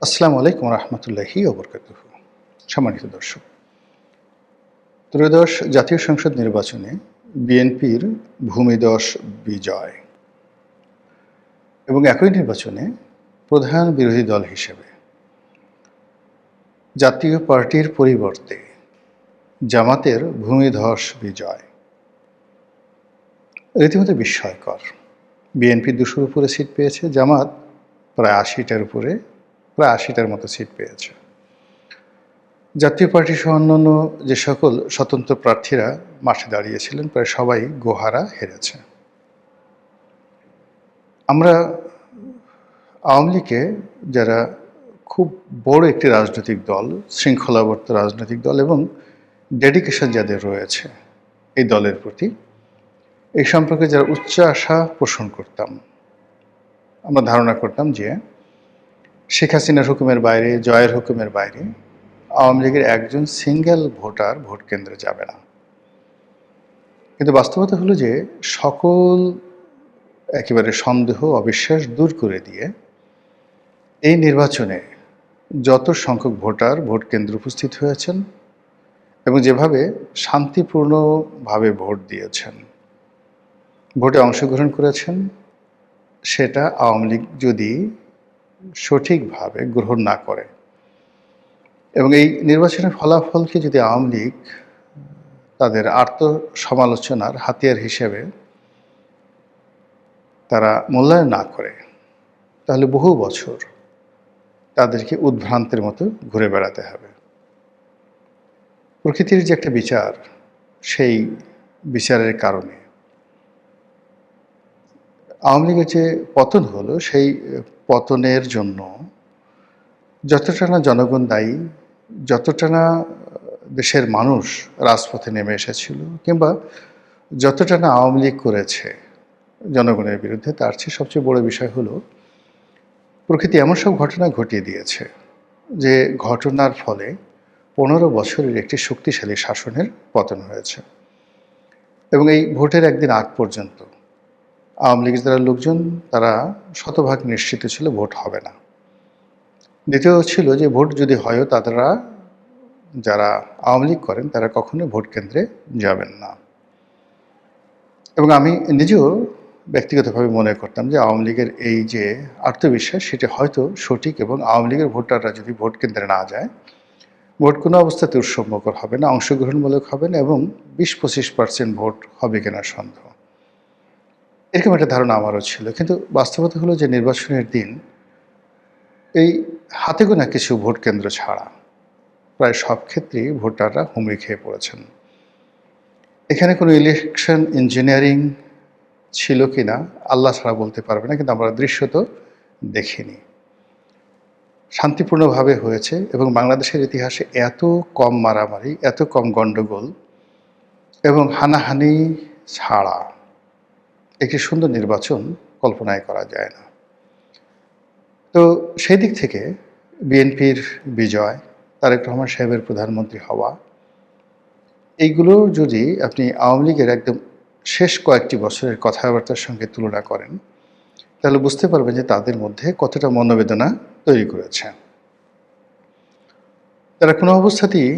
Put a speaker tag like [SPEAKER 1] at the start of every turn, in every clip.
[SPEAKER 1] আসসালামু আলাইকুম রহমতুল্লাহি ওবরকাতুহু। সম্মানিত দর্শক, ত্রয়োদশ জাতীয় সংসদ নির্বাচনে বিএনপির ভূমিধস বিজয় এবং একই নির্বাচনে প্রধান বিরোধী দল হিসেবে জাতীয় পার্টির পরিবর্তে জামাতের ভূমিধস বিজয় রীতিমতো বিস্ময়কর। বিএনপি ২০০-র উপরে সিট পেয়েছে, জামাত প্রায় ৮০টার মতো সিট পেয়েছে। জাতীয় পার্টি সহ অন্যান্য যে সকল স্বতন্ত্র প্রার্থীরা মাঠে দাঁড়িয়েছিলেন প্রায় সবাই গোহারা হেরেছে। আমরা আওয়ামী লীগকে, যারা খুব বড় একটি রাজনৈতিক দল, শৃঙ্খলাবদ্ধ রাজনৈতিক দল এবং ডেডিকেশন যাদের রয়েছে এই দলের প্রতি, এই সম্পর্কে যারা উচ্চ আশা পোষণ করতাম, আমরা ধারণা করতাম যে শেখ হাসিনার হুকুমের বাইরে, জয়ের হুকুমের বাইরে আওয়ামী লীগের একজন সিঙ্গেল ভোটার ভোট কেন্দ্রে যাবে না। কিন্তু বাস্তবতা হলো যে সকল একেবারে সন্দেহ, অবিশ্বাস দূর করে দিয়ে এই নির্বাচনে যত সংখ্যক ভোটার ভোট কেন্দ্রে উপস্থিত হয়েছেন এবং যেভাবে শান্তিপূর্ণভাবে ভোট দিয়েছেন, ভোটে অংশগ্রহণ করেছেন, সেটা আওয়ামী লীগ যদি সঠিকভাবে গ্রহণ না করে এবং এই নির্বাচনের ফলাফলকে যদি আওয়ামী লীগ তাদের আত্মসমালোচনার হাতিয়ার হিসেবে তারা মূল্যায়ন না করে, তাহলে বহু বছর তাদেরকে উদ্ভ্রান্তের মতো ঘুরে বেড়াতে হবে। প্রকৃতির যে একটা বিচার, সেই বিচারের কারণে আওয়ামী লীগের যে পতন হলো, সেই পতনের জন্য যতটা না জনগণ দায়ী, যতটা না দেশের মানুষ রাজপথে নেমে এসেছিল, কিংবা যতটা না আওয়ামী লীগ করেছে জনগণের বিরুদ্ধে, তার চেয়ে সবচেয়ে বড় বিষয় হলো প্রকৃতি এমন সব ঘটনা ঘটিয়ে দিয়েছে যে ঘটনার ফলে ১৫ বছরের একটি শক্তিশালী শাসনের পতন হয়েছে। এবং এই ভোটের একদিন আগ পর্যন্ত আওয়ামী লীগের যারা লোকজন, তারা শতভাগ নিশ্চিত ছিল ভোট হবে না। দ্বিতীয় ছিল যে ভোট যদি হয়ও, তারা যারা আওয়ামী লীগ করেন তারা কখনোই ভোট কেন্দ্রে যাবেন না। এবং আমি নিজেও ব্যক্তিগতভাবে মনে করতাম যে আওয়ামী লীগের এই যে আত্মবিশ্বাস, সেটি হয়তো সঠিক, এবং আওয়ামী লীগের ভোটাররা যদি ভোট কেন্দ্রে না যায়, ভোট কোনো অবস্থাতে উৎসবমুখর হবে না, অংশগ্রহণমূলক হবে না, এবং ২০-২৫% ভোট হবে কিনা সন্দেহ। এরকম একটা ধারণা আমারও ছিল। কিন্তু বাস্তবতা হলো যে নির্বাচনের দিন এই হাতে গোনা কিছু ভোট কেন্দ্র ছাড়া প্রায় সব ক্ষেত্রেই ভোটাররা হুমড়ি খেয়ে পড়েছেন। এখানে কোনো ইলেকশন ইঞ্জিনিয়ারিং ছিল কি না আল্লাহ ছাড়া বলতে পারবে না, কিন্তু আমরা দৃশ্য তো দেখিনি। শান্তিপূর্ণভাবে হয়েছে এবং বাংলাদেশের ইতিহাসে এত কম মারামারি, এত কম গণ্ডগোল এবং হানাহানি ছাড়া একটি সুন্দর নির্বাচন কল্পনাই করা যায় না। তো সেই দিক থেকে বিএনপির বিজয়, তারেক রহমান সাহেবের প্রধানমন্ত্রী হওয়া, এইগুলো যদি আপনি আওয়ামী লীগের একদম শেষ কয়েকটি বছরের কথাবার্তার সঙ্গে তুলনা করেন, তাহলে বুঝতে পারবেন যে তাদের মধ্যে কতটা মনোবেদনা তৈরি করেছে। তারা কোনো অবস্থাতেই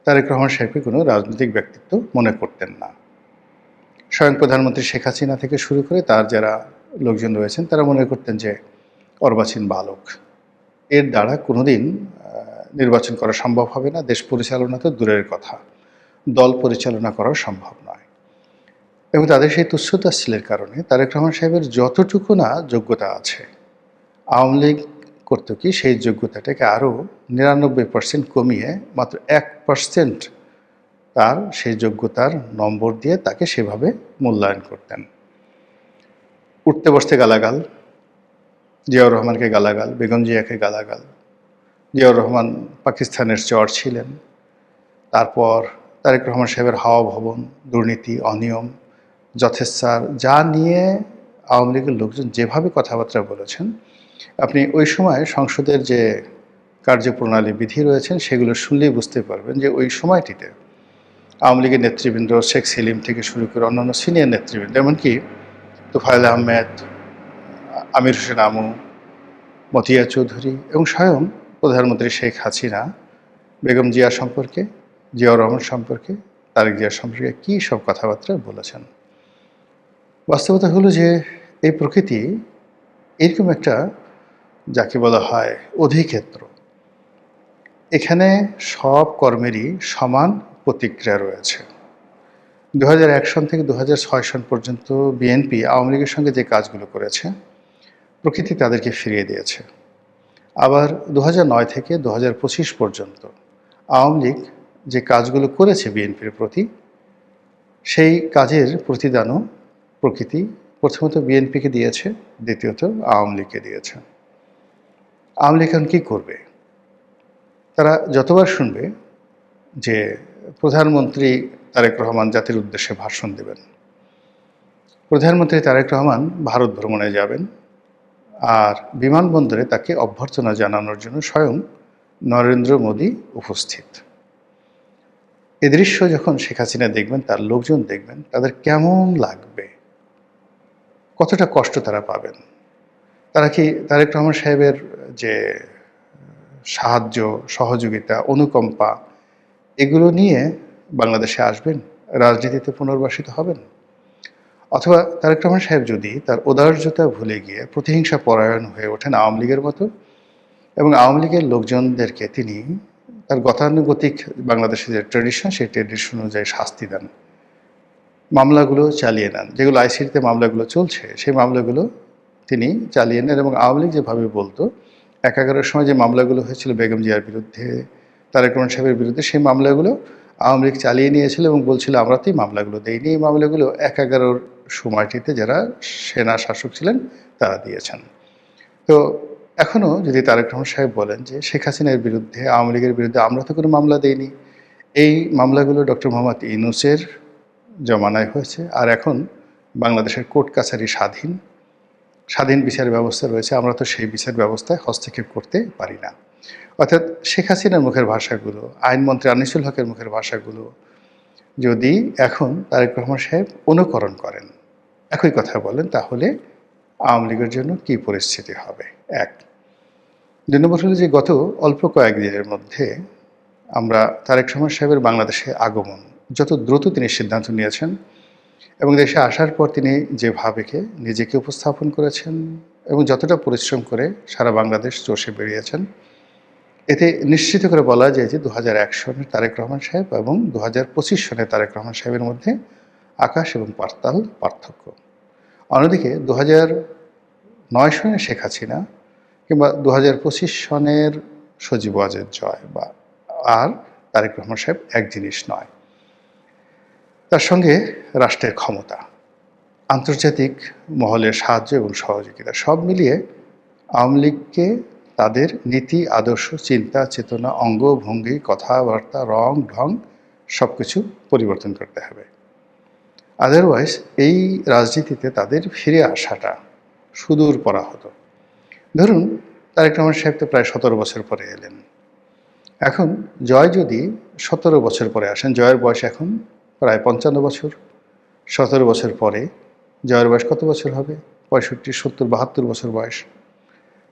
[SPEAKER 1] তারেক রহমান সাহেবকে কোনো রাজনৈতিক ব্যক্তিত্ব মনে করতেন না। স্বয়ং প্রধানমন্ত্রী শেখ হাসিনা থেকে শুরু করে তার যারা লোকজন রয়েছেন, তারা মনে করতেন যে অর্বাচীন বালক, এর দ্বারা কোনোদিন নির্বাচন করা সম্ভব হবে না, দেশ পরিচালনা তো দূরের কথা, দল পরিচালনা করাও সম্ভব নয়। এবং তাদের সেই তুচ্ছতাচ্ছিলের কারণে তারেক রহমান সাহেবের যতটুকু না যোগ্যতা আছে, আওয়ামী লীগ করতো কি সেই যোগ্যতাটাকে আরও ৯৯% কমিয়ে মাত্র ১% তার সেই যোগ্যতার নম্বর দিয়ে তাকে সেভাবে মূল্যায়ন করতেন। উঠতে বসতে গালাগাল, জিয়াউর রহমানকে গালাগাল, বেগম জিয়াকে গালাগাল। জিয়াউর রহমান পাকিস্তানের চর ছিলেন। তারপর তারেক রহমান সাহেবের হাওয়া ভবন, দুর্নীতি, অনিয়ম, যথেচ্ছার, যা নিয়ে আওয়ামী লীগের লোকজন যেভাবে কথাবার্তা বলেছেন, আপনি ওই সময় সংসদের যে কার্যপ্রণালী বিধি রয়েছেন সেগুলো শুনলেই বুঝতে পারবেন যে ওই সময়টিতে আওয়ামী লীগের নেতৃবৃন্দ, শেখ সেলিম থেকে শুরু করে অন্যান্য সিনিয়র নেতৃবৃন্দ, এমনকি তোফায়েল আহমেদ, আমির হোসেন আমু, মতিয়া চৌধুরী এবং স্বয়ং প্রধানমন্ত্রী শেখ হাসিনা বেগম জিয়া সম্পর্কে, জিয়াউর রহমান সম্পর্কে, তারেক জিয়া সম্পর্কে কী সব কথাবার্তা বলেছেন। বাস্তবতা হলো যে এই প্রকৃতি এরকম একটা, যাকে বলা হয় অধিক্ষেত্র, এখানে সব কর্মেরই সমান প্রতিক্রিয়া রয়েছে। 2001 সন থেকে 2006 সন পর্যন্ত বিএনপি আওয়ামী লীগের সঙ্গে যে কাজগুলো করেছে প্রকৃতি তাদেরকে ফিরিয়ে দিয়েছে। আবার 2009 থেকে 2025 পর্যন্ত আওয়ামী লীগ যে কাজগুলো করেছে বিএনপির প্রতি, সেই কাজের প্রতিদানও প্রকৃতি প্রথমত বিএনপিকে দিয়েছে, দ্বিতীয়ত আওয়ামী লীগকে দিয়েছে। আওয়ামী লীগ এখন কী করবে? তারা যতবার শুনবে যে প্রধানমন্ত্রী তারেক রহমান জাতির উদ্দেশ্যে ভাষণ দেবেন, প্রধানমন্ত্রী তারেক রহমান ভারত ভ্রমণে যাবেন, আর বিমানবন্দরে তাকে অভ্যর্থনা জানানোর জন্য স্বয়ং নরেন্দ্র মোদী উপস্থিত। এ দৃশ্য যখন শেখ হাসিনা দেখবেন, তার লোকজন দেখবেন, তাদের কেমন লাগবে, কতটা কষ্ট তারা পাবেন। তারা কি তারেক রহমান সাহেবের যে সাহায্য, সহযোগিতা, অনুকম্পা, এগুলো নিয়ে বাংলাদেশে আসবেন, রাজনীতিতে পুনর্বাসিত হবেন? অথবা তারেক রহমান সাহেব যদি তার উদারতা ভুলে গিয়ে প্রতিহিংসা পরায়ণ হয়ে ওঠেন আওয়ামী লীগের মতো, এবং আওয়ামী লীগের লোকজনদেরকে তিনি তার গতানুগতিক বাংলাদেশের যে ট্র্যাডিশন, সেই ট্র্যাডিশন অনুযায়ী শাস্তি দেন, মামলাগুলো চালিয়ে নেন, যেগুলো আইসিটিতে মামলাগুলো চলছে সেই মামলাগুলো তিনি চালিয়ে নেন, এবং আওয়ামী লীগ যেভাবে বলতো 11-11 সময় যে মামলাগুলো হয়েছিল বেগম জিয়ার বিরুদ্ধে, তারেক রহমান সাহেবের বিরুদ্ধে, সেই মামলাগুলো আওয়ামী লীগ চালিয়ে নিয়েছিল এবং বলছিল আমরা তো এই মামলাগুলো দেইনি। এই মামলাগুলো 11-11 সময়টিতে যারা সেনা শাসক ছিলেন তারা দিয়েছেন। তো এখনও যদি তারেক রহমান সাহেব বলেন যে শেখ হাসিনার বিরুদ্ধে, আওয়ামী লীগের বিরুদ্ধে আমরা তো কোনো মামলা দেইনি, এই মামলাগুলো ডক্টর মোহাম্মদ ইউনূসের জমানায় হয়েছে, আর এখন বাংলাদেশের কোর্ট কাছারি স্বাধীন বিচার ব্যবস্থা রয়েছে, আমরা তো সেই বিচার ব্যবস্থায় হস্তক্ষেপ করতে পারি না। অর্থাৎ শেখ হাসিনার মুখের ভাষাগুলো, আইনমন্ত্রী আনিসুল হকের মুখের ভাষাগুলো যদি এখন তারেক রহমান সাহেব অনুকরণ করেন, একই কথা বলেন, তাহলে আওয়ামী লীগের জন্য কী পরিস্থিতি হবে? এক। 2 নম্বর হলো যে গত অল্প কয়েকদিনের মধ্যে আমরা তারেক রহমান সাহেবের বাংলাদেশে আগমন, যত দ্রুত তিনি সিদ্ধান্ত নিয়েছেন এবং দেশে আসার পর তিনি যেভাবে নিজেকে উপস্থাপন করেছেন এবং যতটা পরিশ্রম করে সারা বাংলাদেশ চষে বেরিয়েছেন, এতে নিশ্চিত করে বলা যায় যে 2001 সনের তারেক রহমান সাহেব এবং 2025 সনের তারেক রহমান সাহেবের মধ্যে আকাশ এবং পাতাল পার্থক্য। অন্যদিকে 2009 সনের শেখ হাসিনা কিংবা 2025 সনের সজীব ওয়াজেদ জয় বা আর তারেক রহমান সাহেব এক জিনিস নয়। তার সঙ্গে রাষ্ট্রের ক্ষমতা, আন্তর্জাতিক মহলের সাহায্য এবং সহযোগিতা, সব মিলিয়ে আওয়ামী লীগকে তাদের নীতি, আদর্শ, চিন্তা, চেতনা, অঙ্গভঙ্গি, কথাবার্তা, রং ঢং সব কিছু পরিবর্তন করতে হবে। আদারওয়াইজ এই রাজনীতিতে তাদের ফিরে আসাটা সুদূর পরা হতো। ধরুন তারেক রহমান সাহেব তো প্রায় 17 বছর পরে এলেন। এখন জয় যদি 17 বছর পরে আসেন, জয়ের বয়স এখন প্রায় 55 বছর, 17 বছর পরে জয়ের বয়স কত বছর হবে? 65, 70, 72 বছর বয়স।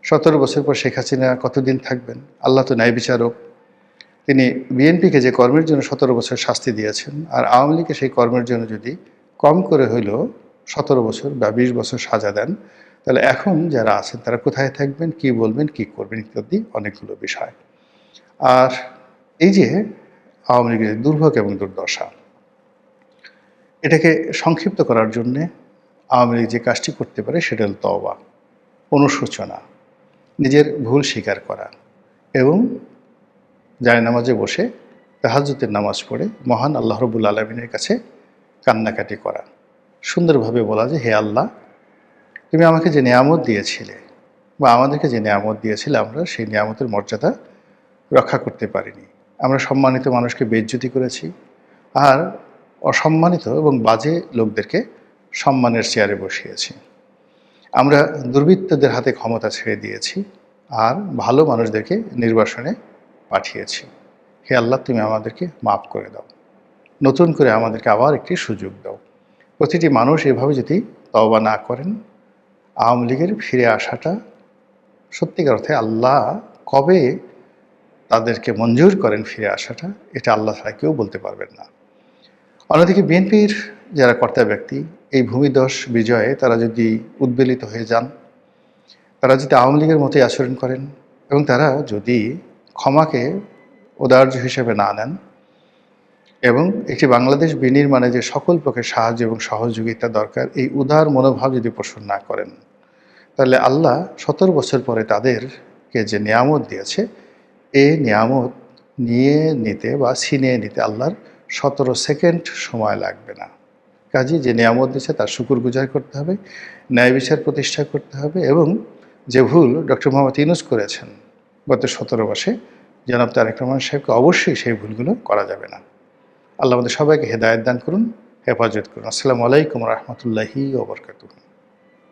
[SPEAKER 1] 17 বছর পর শেখ হাসিনা কতদিন থাকবেন? আল্লাহ তো ন্যায় বিচারক। তিনি বিএনপিকে যে কর্মের জন্য 17 বছর শাস্তি দিয়েছেন, আর আওয়ামী লীগকে সেই কর্মের জন্য যদি কম করে হইলেও 17 বছর বা 20 বছর সাজা দেন, তাহলে এখন যারা আছেন তারা কোথায় থাকবেন, কি বলবেন, কি করবেন ইত্যাদি অনেকগুলো বিষয়। আর এই যে আওয়ামী লীগের দুর্ভোগ এবং দুর্দশা, এটাকে সংক্ষিপ্ত করার জন্যে আওয়ামী লীগ যে কাজটি করতে পারে সেটা হল তওবা, অনুশোচনা, নিজের ভুল স্বীকার করা এবং জায়নামাজে বসে তাহাজ্জুদের নামাজ পড়ে মহান আল্লাহ রাব্বুল আলামিনের কাছে কান্নাকাটি করা, সুন্দরভাবে বলা যে হে আল্লাহ, তুমি আমাকে যে নিয়ামত দিয়েছিলে বা আমাদেরকে যে নিয়ামত দিয়েছিলে, আমরা সেই নিয়ামতের মর্যাদা রক্ষা করতে পারিনি। আমরা সম্মানিত মানুষকে বেইজ্জতি করেছি, আর অসম্মানিত এবং বাজে লোকদেরকে সম্মানের চেয়ারে বসিয়েছি। আমরা দুর্বৃত্তদের হাতে ক্ষমতা ছেড়ে দিয়েছি আর ভালো মানুষদেরকে নির্বাসনে পাঠিয়েছি। হে আল্লাহ, তুমি আমাদেরকে মাফ করে দাও, নতুন করে আমাদেরকে আবার একটি সুযোগ দাও। প্রতিটি মানুষ এভাবে যদি তওবা না করেন, আওয়ামী লীগের ফিরে আসাটা সত্যিকার অর্থে আল্লাহ কবে তাদেরকে মঞ্জুর করেন ফিরে আসাটা, এটা আল্লাহ ছাড়া কেউ বলতে পারবেন না। অন্যদিকে বিএনপির যারা কর্তা ব্যক্তি, এই ভূমিধস বিজয়ে তারা যদি উদ্বেলিত হয়ে যান, তারা যদি আওয়ামী লীগের মতোই আচরণ করেন এবং তারা যদি ক্ষমাকে উদার্য হিসেবে না নেন এবং একটি বাংলাদেশ বিনির্মাণে যে সকল প্রকার সাহায্য এবং সহযোগিতা দরকার, এই উদার মনোভাব যদি পোষণ না করেন, তাহলে আল্লাহ ১৭ বছর পরে তাদেরকে যে নিয়ামত দিয়েছে, এই নিয়ামত নিয়ে নিতে বা ছিনিয়ে নিতে আল্লাহর ১৭ সেকেন্ড সময় লাগবে না। কাজেই যে নিয়ামত দিয়েছে তার শুকরগুজার করতে হবে, ন্যায় বিচার প্রতিষ্ঠা করতে হবে এবং যে ভুল ডক্টর মোহাম্মদ ইউনূস করেছেন গত ১৭ মাসে, জনাব তারেক রহমান সাহেবকে অবশ্যই সেই ভুলগুলো করা যাবে না। আল্লাহ আমাদের সবাইকে হেদায়েত দান করুন, হেফাজত করুন। আসসালামু আলাইকুম রহমতুল্লাহি ওয়া বারাকাতুহু।